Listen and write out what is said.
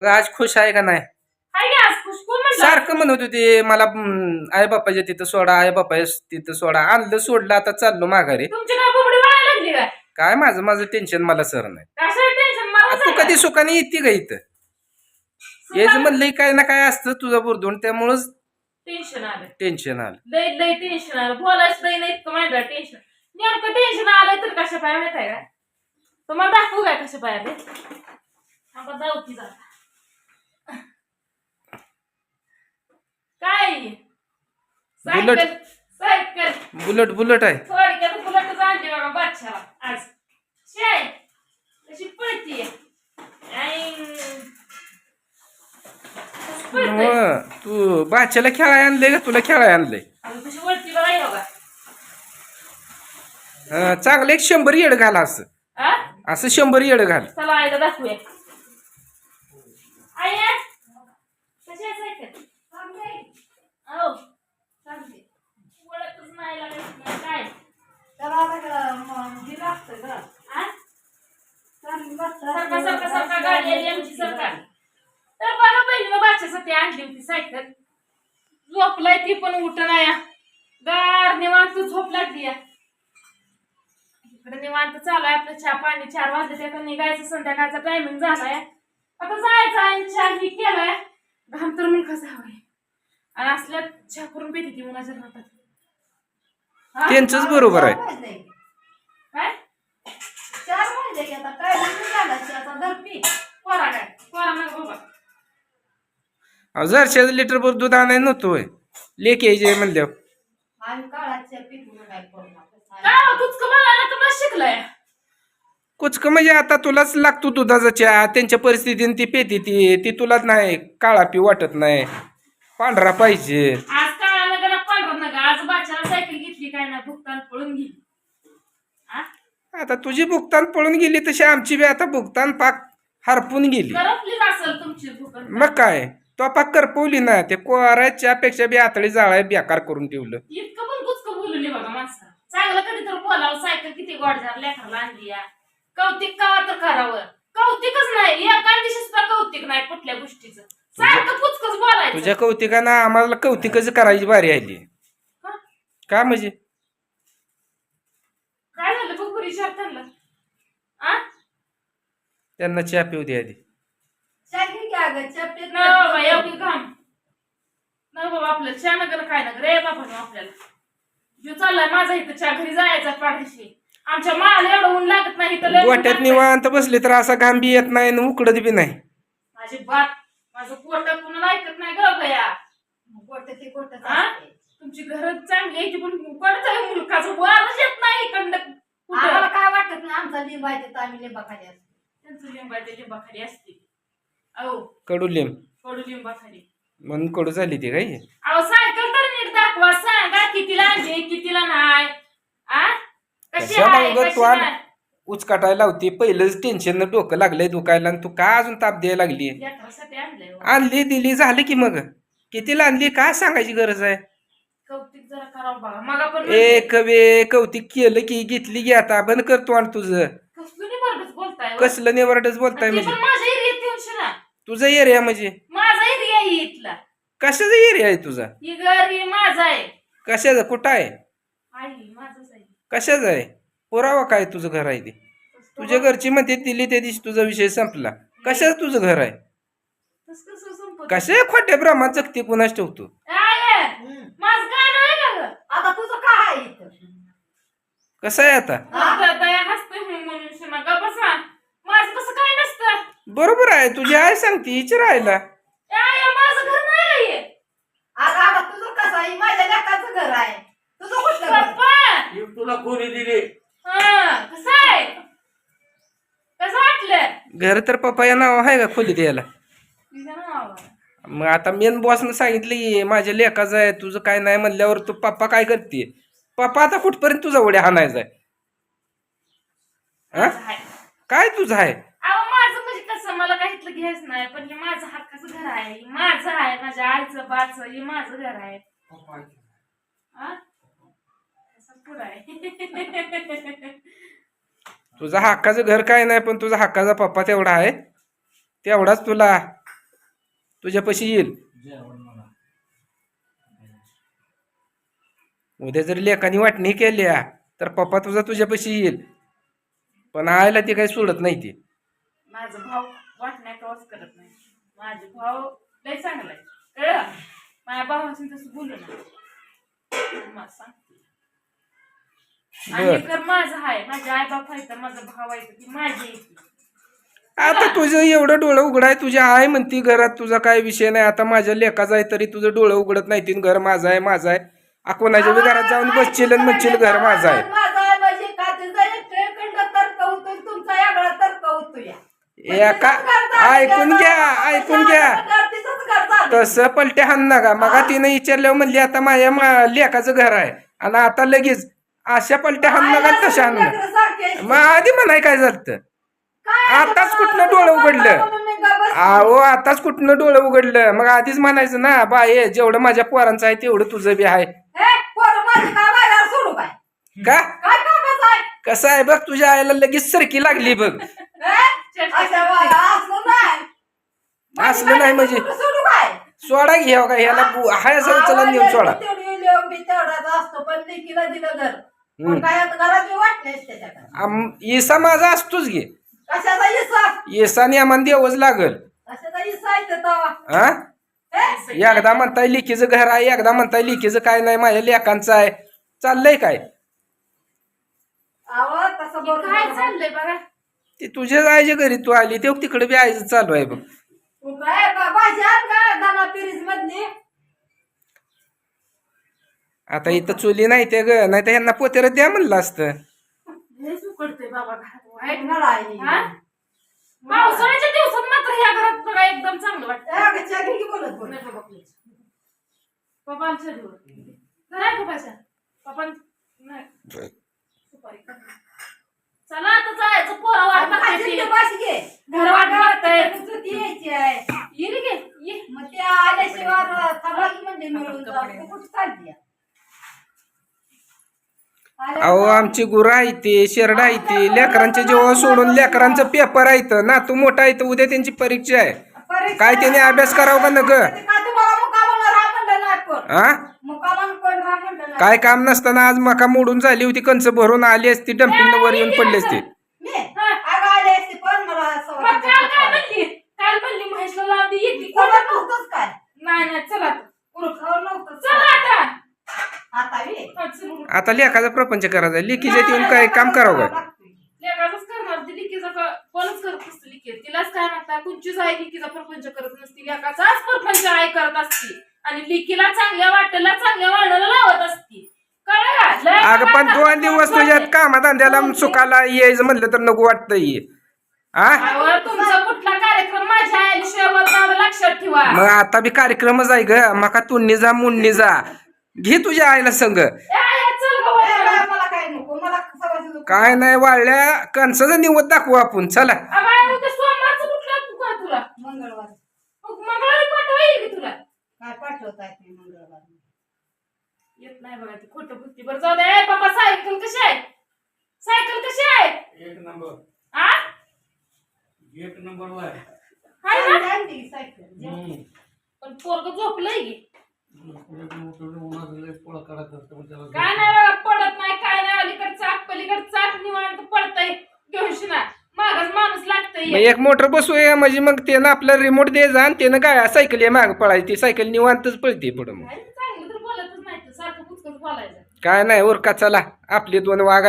आज खुश आहे का नाही? हाय की आज खुश कोण म्हणलं? सारखं म्हणत होती मला आई बापाच्या तिथं सोडा, आई बापा तिथं सोडा. आणलं सोडलं, आता चाललो माघारी. तुमची काय बोबडी वळायला लागली काय? काय माझं टेन्शन मला सर नाही. कशाला टेन्शन मला तू सांगा. कधी सुखाने येते का इथं? याच म्हणलंय काय ना काय असतं तुझं बुरदून, त्यामुळंच टेन्शन आलं. टेन्शन आलं. लय टेन्शन आलं. बोलायचं लय नाही इतकं माहिती आहे टेन्शन. नेमकं टेन्शन आलंय तर कशा पाय माहित आहे का? तुम्हाला दाखवू काय कशा पाय आले? आपण जाऊ की जाता. काय? बुलेट. सायकल बुलेट आहे. थोडक्यात बुलेटच आणली बघा बादशाला आज. शाय कशी पळतीये तू बाच्याला खेळाय आणलंय का तुला खेळाय आणलंय? कशी वळती बघा हे बघा. चांगलं एक 100 येड घाल असं. असं 100 येड घाल. चला आईला दाखवूया. आई कशी आहे सायकल? हो चालते. वळतच नाही लागत काय सारखा गाडी आली आमची सरकार. तर बघा बहिणीला बाच्यासाठी आणली होती सायकल. झोपलाय ती पण उठ नाही गार निवांत झोप लागली. इकडे निवांत चालू आहे आपलं. चहा पाणी 4 वाजले त्याचा निघायचं. संध्याकाळचा टायमिंग झालाय. आता जायचं आणि चहा ही केलाय. घाम तर मग कसा हवाय आणि असल्या चहा करून पिते ती मुलाच्या पोटात. त्यांचंच बरोबर आहे. काय 4 वाजले की आता काय आता धरपी कोरा काय कोरा नका बाबा. 1000 लिटर भर दूध आणाय नव्हतोय लेक यायचे म्हणल्यावर. कुचक म्हणजे आता तुलाच लागतो दुधाचा चहा. त्यांच्या परिस्थितीने ती पेती ती तुलाच नाही काळा पी वाटत नाही. पांढरा पाहिजे. आज काळा नका पांढरा नका. आज बाच्याला सायकल घेतली काय ना भुगतान पळून गेली. आता तुझी भुगतान पळून गेली तशी आमची बी आता भुगतान पाक हरपून गेली. करपली असेल तुमची भुगतान. मग काय तो पाक करपवली ना. ते कोराच्या पेक्षा बी आतळी जाळाय बेकार करून ठेवलं. इतकं पण कुचकं बोलली बघा माणसं. चांगलं कधी तर बोलावं. सायकल किती गोड झालं लेकराला आणली या. कौतिक का तर करावं. कौतिकच नाही एका दिवशी सुद्धा कौतिक नाही कुठल्या गोष्टीचं. सारखं कुचकच बोलायचं. तुझ्या कौतिकानं आम्हाला कौतिकच करायची बारी आली. का म्हणजे काय झालं बघ पुरी त्यांना. त्यांना चहा पिऊ दे आधी. एवढी घाम नाही बाबा आपल्याला चहा नगर काय नगर रे बाबा आपल्याला. जो चाललाय माझा इथं चहा घरी जायचा पाठीशी. आमच्या माला एवढं ऊन लागत नाही तर गोट्यात निवांत बसले तर असा घाम बी येत नाही आणि उकडत बी नाही. माझी बात माझं पोट कुणाला ऐकत नाही ग बया. तुमची घर चांगली आहे पण उकडत आहे मुलकाचं वारच येत नाही इकडं. आम्हाला काय वाटत नाही. आमचा लिंब आहे तर आम्ही लिंबाखाली असतो. त्यांचं लिंबाच्या लिंबाखाली असते. अहो कडुलिंब कडू लिंबाखाली म्हणून कडू झाली ती काय. अहो सायकल तर नीट दाखवा. सांगा कितीला आणली कितीला नाही. कशी आहे उचकाटायला लावते. पहिलंच टेन्शन न डोकं लागलंय दुखायला आणि तू का अजून ताप द्यायला लागली. आणली दिली झालं की मग कितीला आणली काय सांगायची गरज आहे. कौतिक जरा करावं बघा. मग आपण एक वे कौतिक केलं की घेतली की आता बंद करतो. आणि तुझं बोलताय कसलं निवडच बोलताय म्हणजे. माझा एरिया येऊन ना. तुझा एरिया म्हणजे माझा एरिया आहे इथला. कशाचा एरिया आहे तुझा? ही घर माझा आहे. कशाचा कुठं आहे? माझंच आहे. कशाच आहे? पुरावा काय तुझं घर आहे ते? तुझ्या घरची म्हणते दिली त्या दिवशी तुझा विषय संपला. कशाच तुझं घर आहे? कशा खोट्या ब्राह्मण जगते कुणाच ठेवतो. माझं काय नाही का ग? आता तुझं काय आहे इथं? कसं आहे आता? माझं कसं काय नसतं. बरोबर आहे तुझी आई सांगते हिची राहायला. माझं घर नाही आहे. आता तुझं कसं आहे? माझ्या लेकाचं घर आहे. तुझं कुठलं घर? पप्पा तुला कोणी दिले? कसं आहे कसं वाटलं? घर तर पप्पा या नाव आहे का खोली द्यायला? मग आता मेन बॉसनं सांगितलं की माझ्या लेकाचं आहे तुझं काय नाही म्हणल्यावर तू पप्पा काय करते? पप्पा आता कुठपर्यंत तुझा उड्या हाणायचा आहे? काय तुझं आहे? माझं म्हणजे कसं मला काही इथलं घ्यायचं नाही पण हे माझं हक्काचं घर आहे. माझं आहे माझ्या आईचं बाचं हे माझं घर आहे. पुढं आहे. तुझा हक्काचं घर काय नाही पण तुझा हक्काचा पप्पा तेवढा आहे. तेवढाच तुला तुझ्यापाशी येईल. उद्या जर लेखानी वाटणी केल्या तर पप्पा तुझा तुझ्यापाशी येईल, पण आयला ती काही सोडत नाही ती. माझा भाव वाटण्या कवाच करत नाही. माझे भाव लय चांगला आहे, कळलं? माझ्या भावाशी तसं बोलू ना, मला सांगते. आणि बर तर माझं आहे, माझे आई बाप आहे तर माझा भाव आहे तर ती माझी आहे. आता तुझं एवढं डोळं उघडाय, तुझ्या आई म्हणती घरात तुझा काय विषय नाही. आता माझ्या लेखाचा आहे तरी तुझं डोळं उघडत नाही, तीन घर माझं आहे माझं आहे. कोणाच्या बी घरात जाऊन बसशील आणि म्हणशील घर माझं आहे. माझा आहे म्हणजे का तिचा एकट्याकडं तर्क होतो, तुमचा वेगळा तर्क होतो या. एका ऐकून घ्या. तसं पलटे हाण नका. मग तिने विचारल्यावर म्हणली आता माझ्या लेखाचं घर आहे, आणि आता लगेच अशा पलट्या हाण नका तशा हाण नका. मग आधी म्हणाय काय झालं? आताच कुठनं डोळं उघडलं? अहो आताच कुठनं डोळं उघडलं? मग आधीच म्हणायचं ना, बाय जेवढं माझ्या पोरांचं आहे तेवढं तुझं बी आहे. का कसं आहे बघ, तुझ्या आईला लगेच सरकी लागली बघ. असलं नाही म्हणजे सोडा घ्याव का ह्याला हाय असं चला नेऊन सोडा. इसा माझा असतोच घे. येसाने आम्हाला देवच लागल. हा एकदा म्हणताय लिकीचं घर आहे, एकदा म्हणताय लिकीचं काय नाही, माझ्या लेकांचं आहे. चाललंय काय? काय चाललंय बघा? ते तुझ्या आईच्या घरी तू आली तेव्हा तिकडे बी आईचं चालू आहे बघ. आता इथं चुली नाही ते ग, नाही तर ह्यांना पोतेर द्या म्हणलं असतं. उकडतंय बाबा घरात. पावसाळ्याच्या दिवसात मात्र ह्या घरात बघा एकदम चांगलं वाटतं. पप्पा आमच्या पप्पाच्या पप्पा नाही. चला आता जायचं, पोरा वाट बघताय, घर वाट बघताय. ये गे ये. मग ते आल्याशिवाय थांबाकी म्हणजे मिळून जाऊ. कुठं चालली आहे? अहो आमची गुरं आहे ते, शेरडा आहे ते, लेकरांच्या जेव्हा सोडून लेकरांचं पेपर आहे ना, तू मोठा आहे तर उद्या त्यांची परीक्षा आहे. काय त्याने अभ्यास करावं का नक? काय काम नसताना आज मका मोडून झाली होती, कंच भरून आली असती, डम्पिंग वर येऊन पडली असती. काल म्हणली म्हैसला लावली येते काय नाही नाही. चला नव्हतं चला आता लेखाचा प्रपंच करायचा, लेखीच्या येऊन काय काम करावं का? लेखाच करणार ती. लिकीचा कोणच करत नसते. लिकी तिलाच काय म्हणतात, कुंचीच आहे लिकीचा प्रपंच करत नसती, लेखाचाच प्रपंच आहे करत असती, आणि लिकीला चांगल्या वाटेला चांगल्या वाढायला लावत असती. कळलं? अगं पण 2 दिवस तुझ्यात कामाधंद्याला सुखाला यायचं म्हणलं तर नको वाटतंय. तुमचा कुठला कार्यक्रम माझ्या आयुष्यावर लक्षात ठेवा. मग आता बी कार्यक्रमच आहे ग, मका तुन्नी जा मुन्नी जा, घे तुझ्या आईला संग. मला काय नको, मला काय नाही वाळल्या कणसाचं निवत दाखवू आपण. चला सोमवारचं कुठला तुला मंगळवार मंगळवारी पाठवा येईल की तुला? काय पाठवताय ते मंगळवार? येत नाही बघा ती खोटं बुद्धी. बरं जाऊ दे. बाबा सायकल कशी आहे? सायकल कशी आहे? 1 नंबर. आ 1 नंबरला आहे. हाय ना? सायकल पण पोरग झोपलंय की पोळा काढत असतं मग त्याला काय नाही बघा, पडत नाही काय नाही. अलीकडे चाक पलीकडे चाक निवांत पडतय. घेऊन ना मागच माणूस मग लागतंय. एक मोटर बसवूया म्हणजे मग त्यानं आपला रिमोट द्यायचा आणि त्यानं काय सायकल माग पळायची, ती सायकल निवांतच पळते पुढं. मग चांगलं तर बोलतच नाही, सारखं पुचकच बोलायचं. काय नाही उरका, चला आपले 2 वाघ